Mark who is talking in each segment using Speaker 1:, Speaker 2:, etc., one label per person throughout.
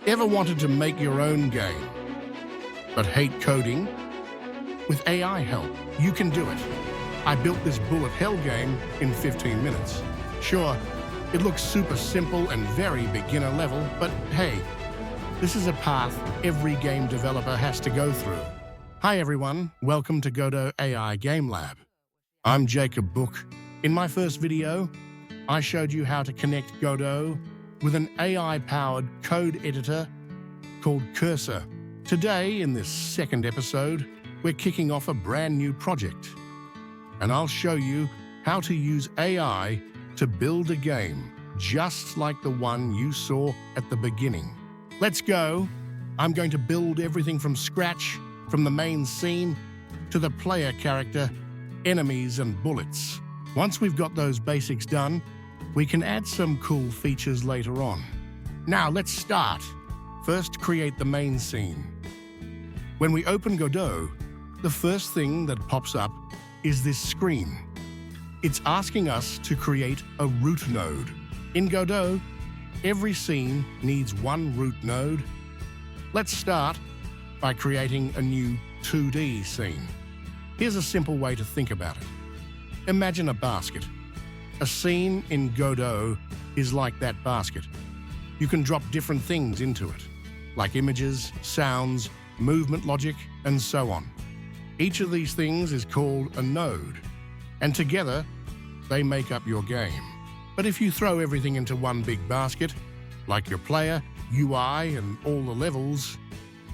Speaker 1: Ever wanted to make your own game, but hate coding? With AI help, you can do it. I built this bullet hell game in 15 minutes. Sure, it looks super simple and very beginner level, but hey, this is a path every game developer has to go through. Hi everyone, welcome to Godot AI Game Lab. I'm Jacob Book. In my first video, I showed you how to connect Godot with an AI-powered code editor called Cursor. Today, in this second episode, we're kicking off a brand new project. And I'll show you how to use AI to build a game just like the one you saw at the beginning. Let's go. I'm going to build everything from scratch, from the main scene to the player character, enemies and bullets. Once we've got those basics done, we can add some cool features later on. Now let's start. First, create the main scene. When we open Godot, the first thing that pops up is this screen. It's asking us to create a root node. In Godot, every scene needs one root node. Let's start by creating a new 2D scene. Here's a simple way to think about it. Imagine a basket. A scene in Godot is like that basket. You can drop different things into it, like images, sounds, movement logic, and so on. Each of these things is called a node, and together they make up your game. But if you throw everything into one big basket, like your player, UI, and all the levels,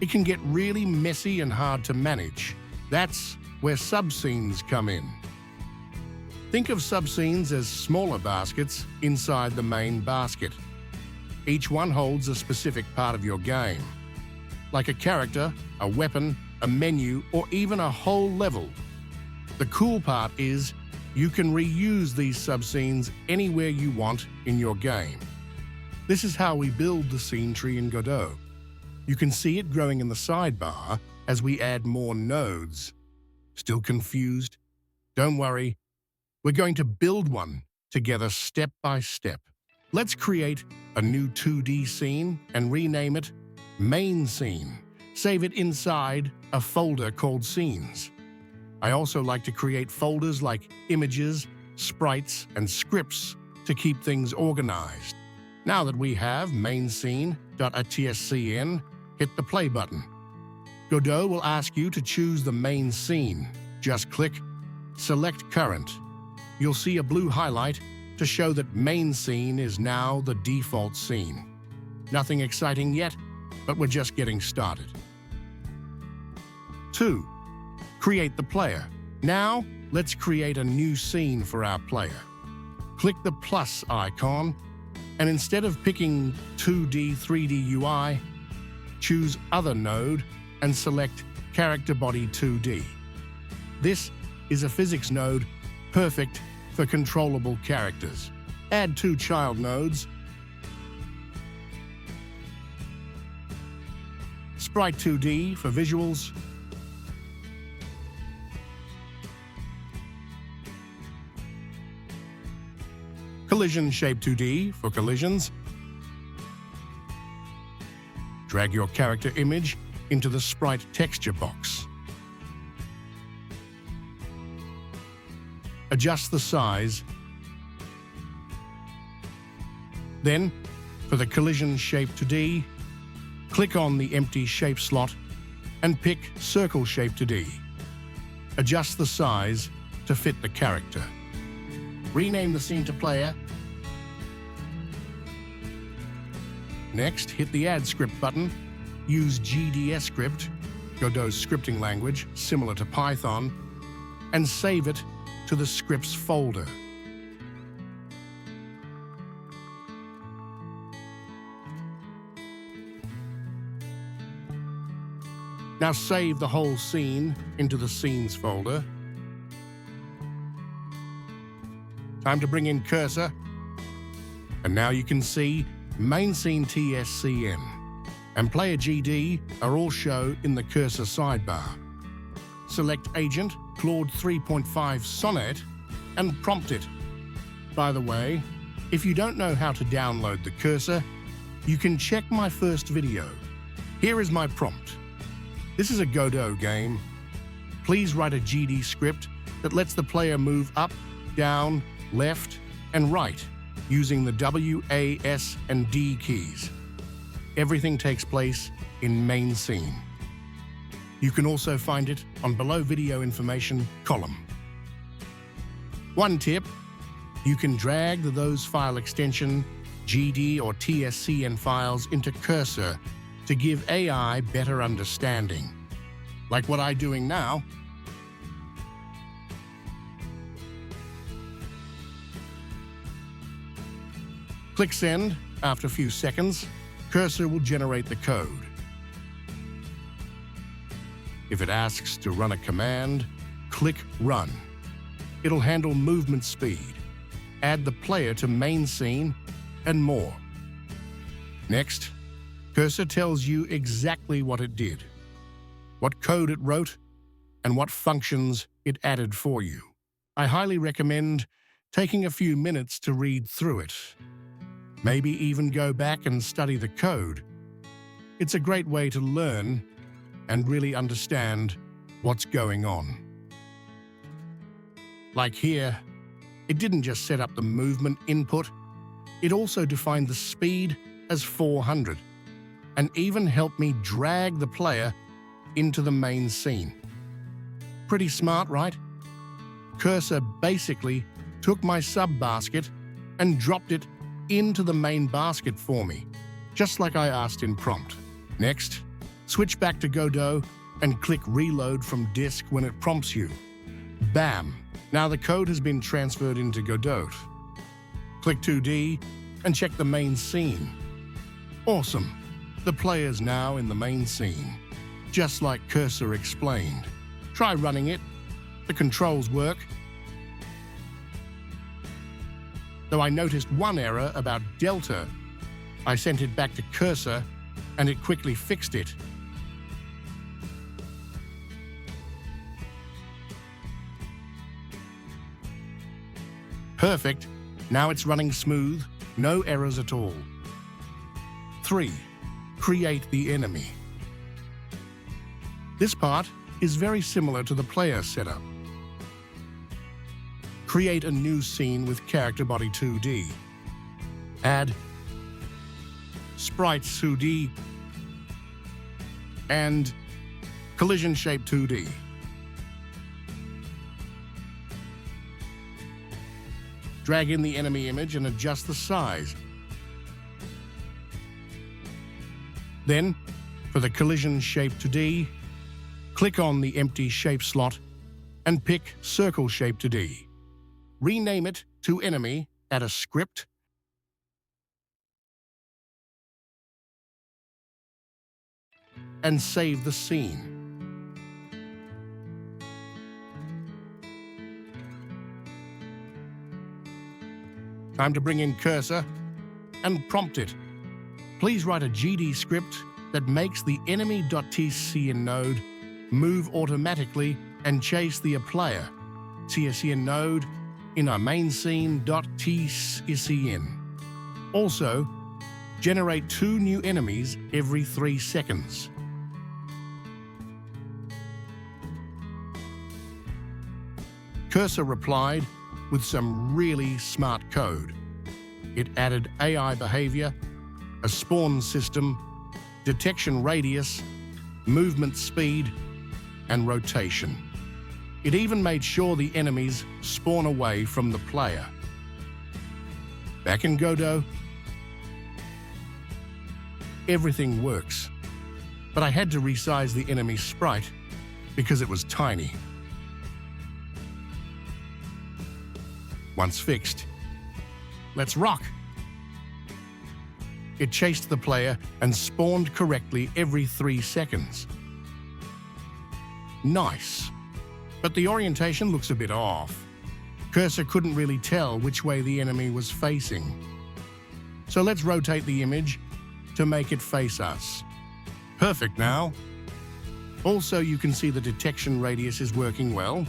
Speaker 1: it can get really messy and hard to manage. That's where subscenes come in. Think of subscenes as smaller baskets inside the main basket. Each one holds a specific part of your game, like a character, a weapon, a menu, or even a whole level. The cool part is you can reuse these subscenes anywhere you want in your game. This is how we build the scene tree in Godot. You can see it growing in the sidebar as we add more nodes. Still confused? Don't worry. We're going to build one together step by step. Let's create a new 2D scene and rename it Main Scene. Save it inside a folder called Scenes. I also like to create folders like images, sprites, and scripts to keep things organized. Now that we have mainscene.tscn, hit the play button. Godot will ask you to choose the main scene. Just click Select Current. You'll see a blue highlight to show that main scene is now the default scene. Nothing exciting yet, but we're just getting started. 2. Create the player. Now, let's create a new scene for our player. Click the plus icon, and instead of picking 2D, 3D UI, choose Other Node and select Character Body 2D. This is a physics node perfect for controllable characters. Add 2 child nodes, Sprite 2D for visuals, Collision Shape 2D for collisions. Drag your character image into the sprite texture box. Adjust the size. Then, for the Collision Shape 2D, click on the empty shape slot and pick Circle Shape 2D. Adjust the size to fit the character. Rename the scene to Player. Next, hit the Add Script button. Use GDScript, Godot's scripting language, similar to Python, and save it to the scripts folder. Now save the whole scene into the Scenes folder. Time to bring in Cursor. And now you can see Main Scene TSCN and Player GD are all shown in the Cursor sidebar. Select Agent, Claude 3.5 Sonnet, and prompt it. By the way, if you don't know how to download the Cursor, You can check my first video. Here is my prompt. This is a Godot game. Please write a GDScript that lets the player move up, down, left, and right using the W, A, S, and D keys. Everything takes place in main scene. You can also find it on below video information column. One tip, you can drag those file extension, GD or TSCN files into Cursor to give AI better understanding. Like what I'm doing now. Click Send. After a few seconds, Cursor will generate the code. If it asks to run a command, click Run. It'll handle movement speed, add the player to main scene, and more. Next, Cursor tells you exactly what it did, what code it wrote, and what functions it added for you. I highly recommend taking a few minutes to read through it. Maybe even go back and study the code. It's a great way to learn and really understand what's going on. Like here, it didn't just set up the movement input, it also defined the speed as 400 and even helped me drag the player into the main scene. Pretty smart, right? Cursor basically took my sub-basket and dropped it into the main basket for me, just like I asked in prompt. Next, switch back to Godot and click Reload from disk when it prompts you. Bam! Now the code has been transferred into Godot. Click 2D and check the main scene. Awesome! The player's now in the main scene, just like Cursor explained. Try running it. The controls work. Though I noticed one error about Delta, I sent it back to Cursor and it quickly fixed it. Perfect. Now it's running smooth, no errors at all. 3. Create the enemy. This part is very similar to the player setup. Create a new scene with character body 2D. Add sprites 2D and collision shape 2D. Drag in the enemy image and adjust the size. Then, for the collision shape 2D, click on the empty shape slot and pick circle shape 2D. Rename it to enemy, add a script, and save the scene. Time to bring in Cursor and prompt it. Please write a GDScript that makes the enemy.tscn node move automatically and chase the player, tscn node, in our main scene.tscn. Also, generate 2 new enemies every 3 seconds. Cursor replied with some really smart code. It added AI behavior, a spawn system, detection radius, movement speed, and rotation. It even made sure the enemies spawn away from the player. Back in Godot, everything works, but I had to resize the enemy sprite because it was tiny. Once fixed, let's rock! It chased the player and spawned correctly every 3 seconds. Nice. But the orientation looks a bit off. Cursor couldn't really tell which way the enemy was facing. So let's rotate the image to make it face us. Perfect now. Also, you can see the detection radius is working well.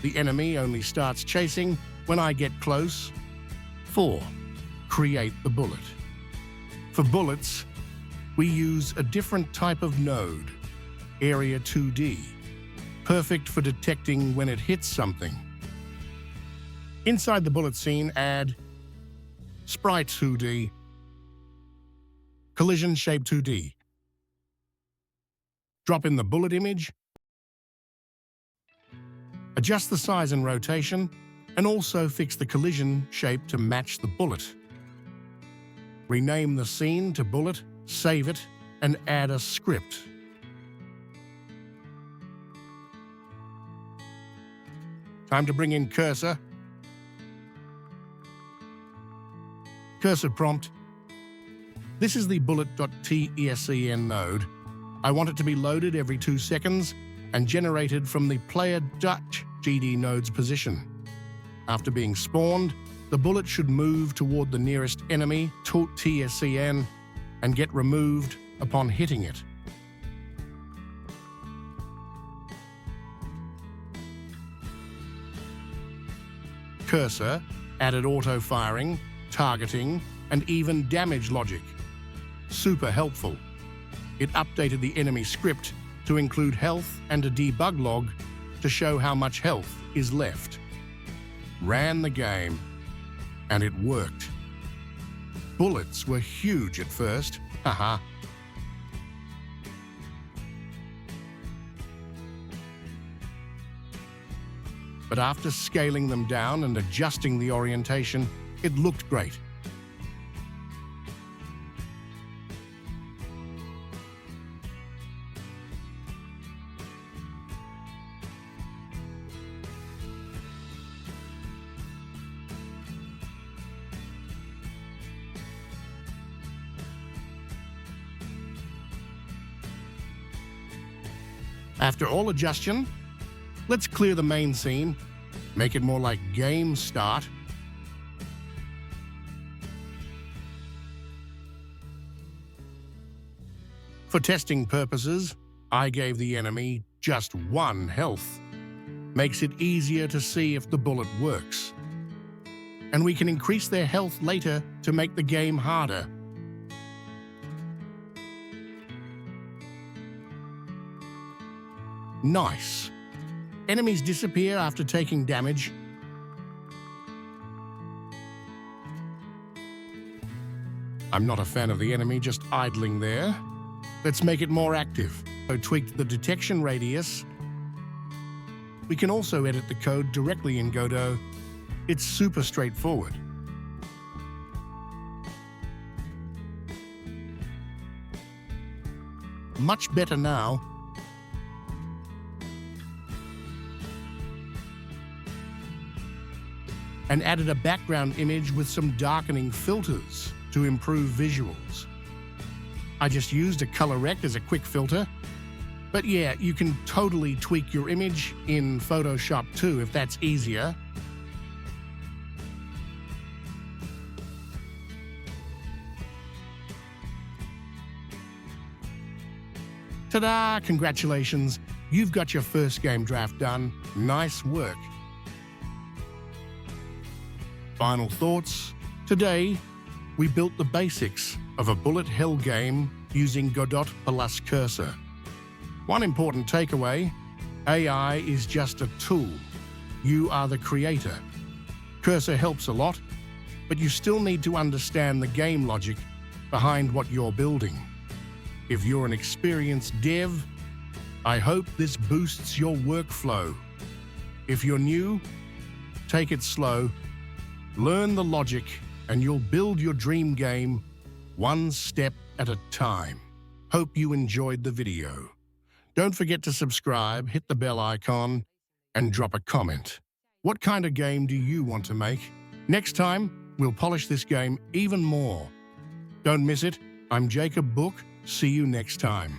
Speaker 1: The enemy only starts chasing when I get close. 4. Create the bullet. For bullets, we use a different type of node, Area 2D, perfect for detecting when it hits something. Inside the bullet scene, add Sprite 2D, Collision Shape 2D. Drop in the bullet image, adjust the size and rotation, and also fix the collision shape to match the bullet. Rename the scene to bullet, save it, and add a script. Time to bring in cursor. Cursor prompt. This is the bullet.tscn node. I want it to be loaded every 2 seconds and generated from the player.gd node's position. After being spawned, the bullet should move toward the nearest enemy, .tscn, and get removed upon hitting it. Cursor added auto-firing, targeting, and even damage logic. Super helpful. It updated the enemy script to include health and a debug log to show how much health is left. Ran the game, and it worked. Bullets were huge at first, haha. But after scaling them down and adjusting the orientation, it looked great. After all adjustion, let's clear the main scene, make it more like game start. For testing purposes, I gave the enemy just 1 health. Makes it easier to see if the bullet works. And we can increase their health later to make the game harder. Nice. Enemies disappear after taking damage. I'm not a fan of the enemy just idling there. Let's make it more active. So tweaked the detection radius. We can also edit the code directly in Godot. It's super straightforward. Much better now. And added a background image with some darkening filters to improve visuals. I just used a color rect as a quick filter. But yeah, you can totally tweak your image in Photoshop too if that's easier. Ta-da! Congratulations, you've got your first game draft done. Nice work. Final thoughts. Today, we built the basics of a bullet hell game using Godot plus Cursor. One important takeaway, AI is just a tool. You are the creator. Cursor helps a lot, but you still need to understand the game logic behind what you're building. If you're an experienced dev, I hope this boosts your workflow. If you're new, take it slow. Learn the logic, and you'll build your dream game one step at a time. Hope you enjoyed the video. Don't forget to subscribe, hit the bell icon, and drop a comment. What kind of game do you want to make? Next time, we'll polish this game even more. Don't miss it. I'm Jacob Book. See you next time.